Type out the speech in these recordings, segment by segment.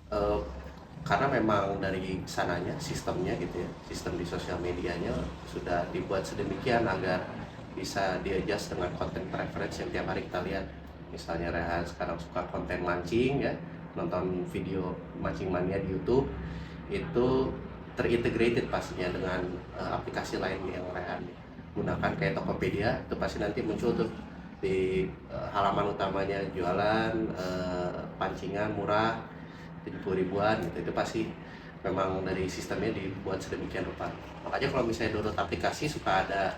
Eh, karena memang dari sananya sistemnya gitu ya, sistem di sosial medianya sudah dibuat sedemikian agar bisa di-adjust dengan konten preference yang tiap hari kita lihat. Misalnya Rehan sekarang suka konten mancing ya, nonton video mancing mania di YouTube, itu terintegrated pastinya dengan aplikasi lain yang Rehan gunakan kayak Tokopedia. Itu pasti nanti muncul tuh di halaman utamanya jualan pancingan murah 70 ribuan gitu. Itu pasti memang dari sistemnya dibuat sedemikian rupa. Makanya kalau misalnya download aplikasi suka ada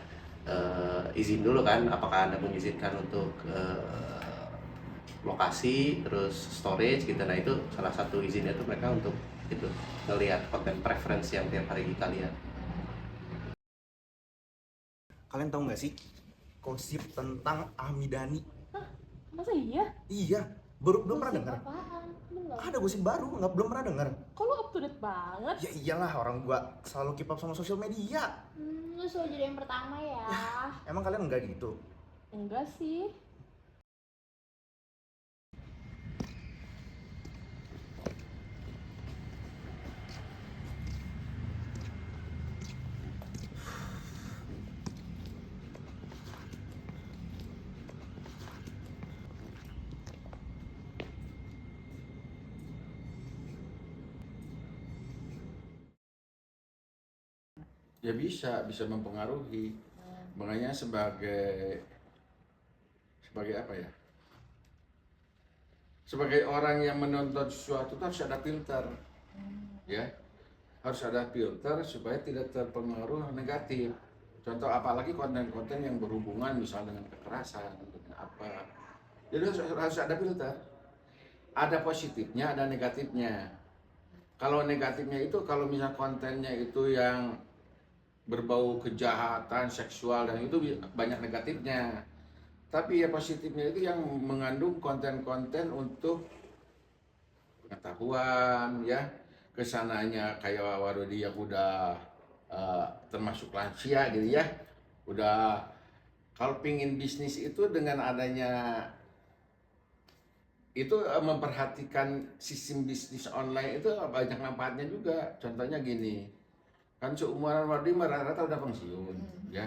izin dulu kan, apakah Anda mengizinkan untuk lokasi terus storage gitu. Nah itu salah satu izinnya tuh mereka untuk itu ngelihat konten preference yang tiap hari kita lihat. Kalian tahu nggak sih gosip tentang Ahmidani? Hah? Masa iya? Iya, belum pernah Gosip dengar. apaan? Belum. Ada gosip baru, nggak belum pernah dengar. Kok lu up to date banget? Ya iyalah, orang gua selalu keep up sama sosial media. Lu selalu jadi yang pertama ya? Emang kalian nggak gitu? Enggak sih. Ya bisa mempengaruhi. Makanya sebagai apa ya? Sebagai orang yang menonton sesuatu itu harus ada filter, ya, harus ada filter supaya tidak terpengaruh negatif. Contoh apalagi konten-konten yang berhubungan misalnya dengan kekerasan, dengan apa. Jadi harus ada filter. Ada positifnya, ada negatifnya. Kalau negatifnya itu kalau misalnya kontennya itu yang berbau kejahatan seksual dan itu banyak negatifnya, tapi ya positifnya itu yang mengandung konten-konten untuk pengetahuan ya, kesananya kayak Warudi yang udah termasuk lansia gitu ya, udah kalau pingin bisnis itu dengan adanya itu memperhatikan sistem bisnis online itu banyak manfaatnya juga. Contohnya gini, kan seumuran Wardi rata-rata udah pensiun ya.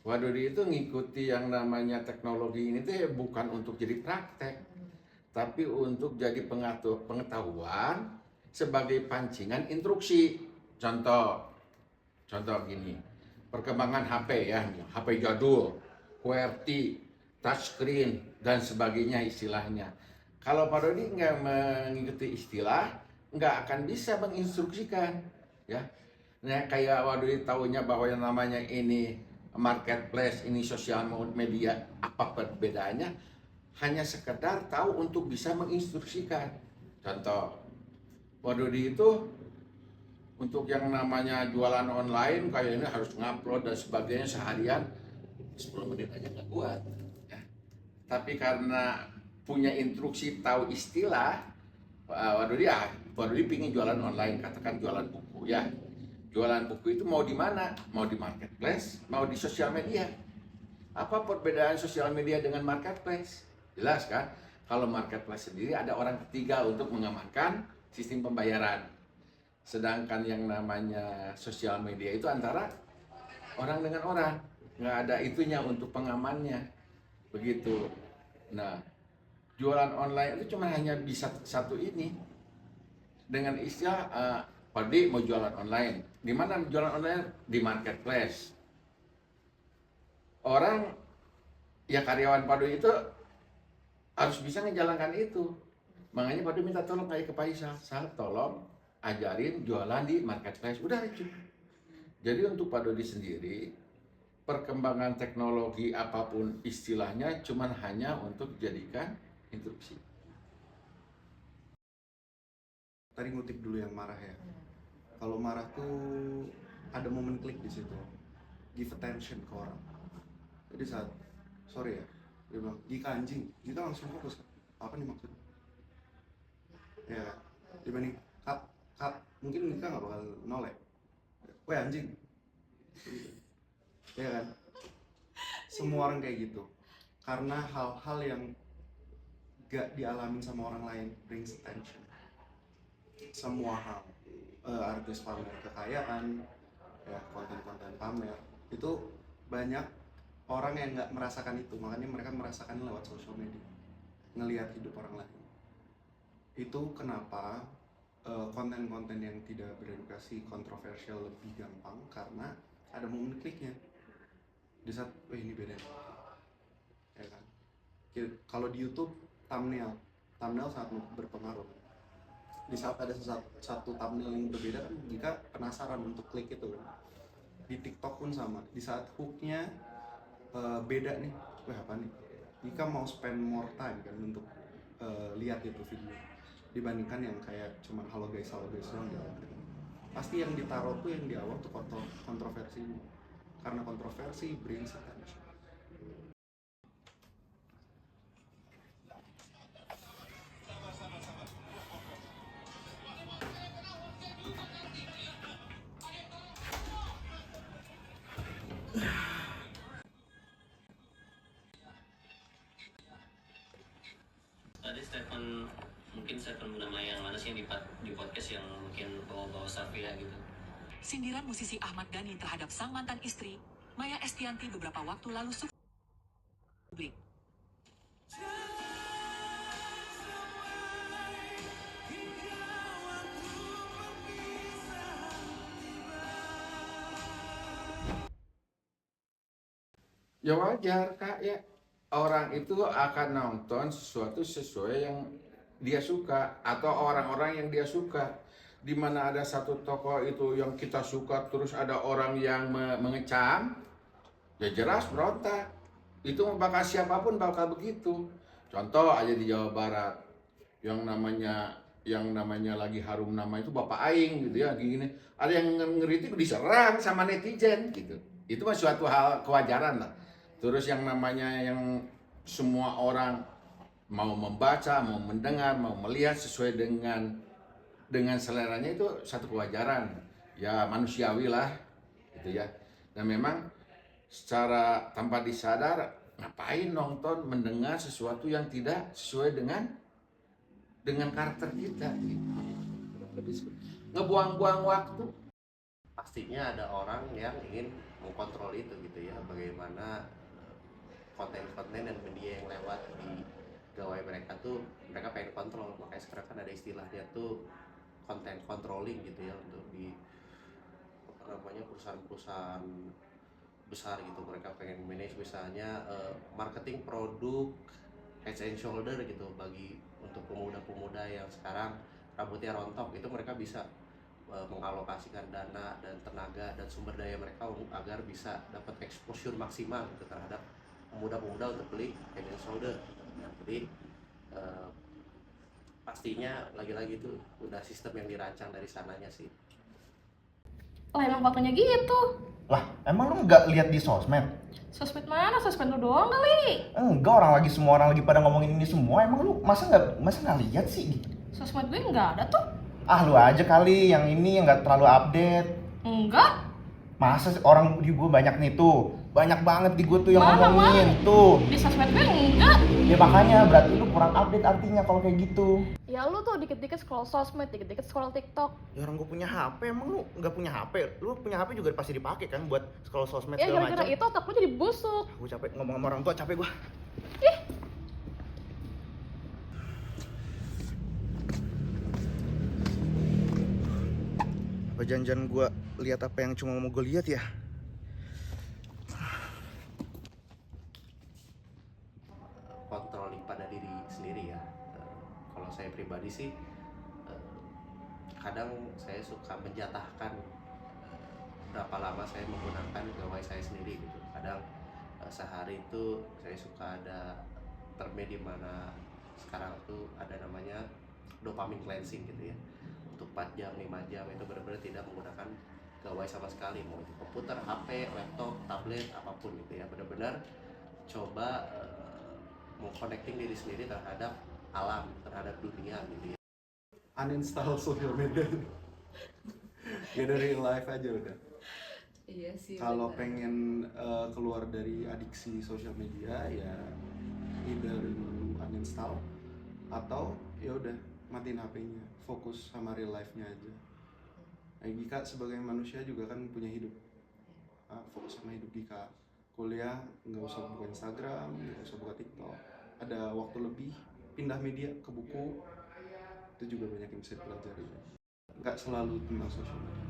Wardi itu ngikuti yang namanya teknologi ini tuh bukan untuk jadi praktek, tapi untuk jadi pengetahuan sebagai pancingan instruksi. Contoh gini, perkembangan HP ya, HP jadul, QWERTY, touchscreen dan sebagainya istilahnya. Kalau Pak Dodi nggak mengikuti istilah, nggak akan bisa menginstruksikan ya. Nah, kayak Wadudi tahunya bahwa yang namanya ini marketplace, ini sosial media, apa perbedaannya? Hanya sekedar tahu untuk bisa menginstruksikan. Contoh, Wadudi itu untuk yang namanya jualan online kayak ini harus ngupload dan sebagainya seharian 10 menit aja nggak kuat ya. Tapi karena punya instruksi tahu istilah, Wadudi pingin jualan online, katakan jualan buku ya. Jualan buku itu mau di mana? Mau di marketplace, mau di sosial media. Apa perbedaan sosial media dengan marketplace? Jelas kan? Kalau marketplace sendiri ada orang ketiga untuk mengamankan sistem pembayaran. Sedangkan yang namanya sosial media itu antara orang dengan orang. nggak ada itunya untuk pengamannya, begitu. Nah, jualan online itu cuma hanya bisa satu ini, dengan istilah Padi mau jualan online. Di mana jualan online? Di marketplace. Orang ya karyawan Padu itu harus bisa menjalankan itu. Makanya Padu minta tolong kayak ke Faisal, tolong ajarin jualan di marketplace. Udah itu. Jadi untuk Padu sendiri, perkembangan teknologi apapun istilahnya cuman hanya untuk dijadikan instruksi. Tadi ngutip dulu yang marah ya. Kalau marah tuh ada momen klik di situ. Give attention ke orang. Jadi saat sorry ya, dia bilang Gika anjing, kita langsung fokus. Apa nih maksudnya? Ya, dibanding kak, mungkin Gika nggak bakal noleh. Weh anjing. Ya kan? Semua orang kayak gitu. Karena hal-hal yang gak dialamin sama orang lain brings attention. Semua hal, artis pamer kekayaan, ya konten-konten pamer itu banyak orang yang nggak merasakan itu, makanya mereka merasakan lewat sosial media, ngelihat hidup orang lain. Itu kenapa konten-konten yang tidak beredukasi kontroversial lebih gampang, karena ada momen kliknya di saat ini beda, ya kan? Kalau di YouTube thumbnail sangat berpengaruh. Di saat ada satu thumbnail yang berbeda kan jika penasaran untuk klik itu kan. Di TikTok pun sama, di saat hooknya beda nih, apa nih, jika mau spend more time kan untuk lihat itu video dibandingkan yang kayak cuman halo guys doang gitu. Pasti yang ditaruh tuh yang di awal tuh kontroversi, karena kontroversi brings attention. Tadi Stephen nama yang mana sih yang di podcast yang mungkin bawa-bawa Safia gitu. Sindiran musisi Ahmad Dhani terhadap sang mantan istri, Maya Estianty beberapa waktu lalu publik. Ya wajar Kak ya, orang itu akan nonton sesuatu sesuai yang dia suka atau orang-orang yang dia suka. Di mana ada satu tokoh itu yang kita suka terus ada orang yang mengecam, ya jelas berontak. Itu bakal siapapun bakal begitu. Contoh aja di Jawa Barat yang namanya lagi harum nama itu Bapak Aing gitu ya gini. Ada yang ngeritik diserang sama netizen gitu. Itu mah suatu hal kewajaran lah. Terus yang namanya yang semua orang mau membaca, mau mendengar, mau melihat sesuai dengan seleranya itu satu kewajaran. Ya manusiawi lah gitu ya. Dan memang secara tanpa disadar ngapain nonton mendengar sesuatu yang tidak sesuai dengan karakter kita gitu. Ngebuang-buang waktu. Pastinya ada orang yang ingin mengkontrol itu gitu ya, bagaimana konten-konten dan media yang lewat di gawai mereka tuh mereka pengen kontrol. Makanya sekarang kan ada istilahnya tuh konten controlling gitu ya, untuk di perusahaan-perusahaan besar gitu, mereka pengen manage misalnya marketing produk head and shoulder gitu bagi untuk pemuda-pemuda yang sekarang rambutnya rontok, itu mereka bisa mengalokasikan dana dan tenaga dan sumber daya mereka agar bisa dapat exposure maksimal gitu terhadap pemuda-pemuda untuk beli head and shoulder. Jadi pastinya lagi-lagi itu udah sistem yang dirancang dari sananya sih. Lah emang faktanya gitu. Lah, emang lu nggak lihat di sosmed? Sosmed mana? Sosmed lu doang kali. Enggak, semua orang lagi pada ngomongin ini semua. Emang lu masa nggak lihat sih? Sosmed gue nggak ada tuh. Ah, lu aja kali yang ini yang nggak terlalu update. Enggak. Masa sih orang di gue banyak nih tuh, banyak banget di gue tuh yang Mana, ngomongin tuh. Di sosmed gue enggak. Ya makanya berarti lu kurang update artinya kalau kayak gitu. Ya lu tuh dikit-dikit scroll sosmed, dikit-dikit scroll TikTok. Ya orang gue punya HP, emang lu nggak punya HP? Lu punya HP juga pasti dipakai kan buat scroll sosmed Ya segala gara-gara macam. itu otak lu jadi busuk. Gue capek ngomong sama orang tua, capek gue. Apa janjian gue lihat apa yang cuma mau gue lihat ya? Kontrol pada diri sendiri ya. Kalau saya pribadi sih kadang saya suka menjatahkan berapa lama saya menggunakan gawai saya sendiri gitu. Kadang sehari itu saya suka ada termnya di mana sekarang tuh ada namanya dopamine cleansing gitu ya. Untuk 4 jam, 5 jam itu benar-benar tidak menggunakan gawai sama sekali, mau itu komputer, HP, laptop, tablet, apapun gitu ya. Benar-benar coba mau connecting diri sendiri terhadap alam, terhadap dunia gitu ya. Uninstall social media. Ya dari live aja udah. Iya sih. Kalau benar. pengen keluar dari adiksi sosial media ya either you uninstall atau ya udah matiin HP-nya, fokus sama real life-nya aja. Nah, Gika sebagai manusia juga kan punya hidup. Fokus sama hidup Gika. Kuliah nggak usah buka Instagram, nggak usah buka TikTok. Ada waktu lebih, pindah media ke buku. Itu juga banyak yang bisa dipelajari. Nggak selalu tentang sosial media.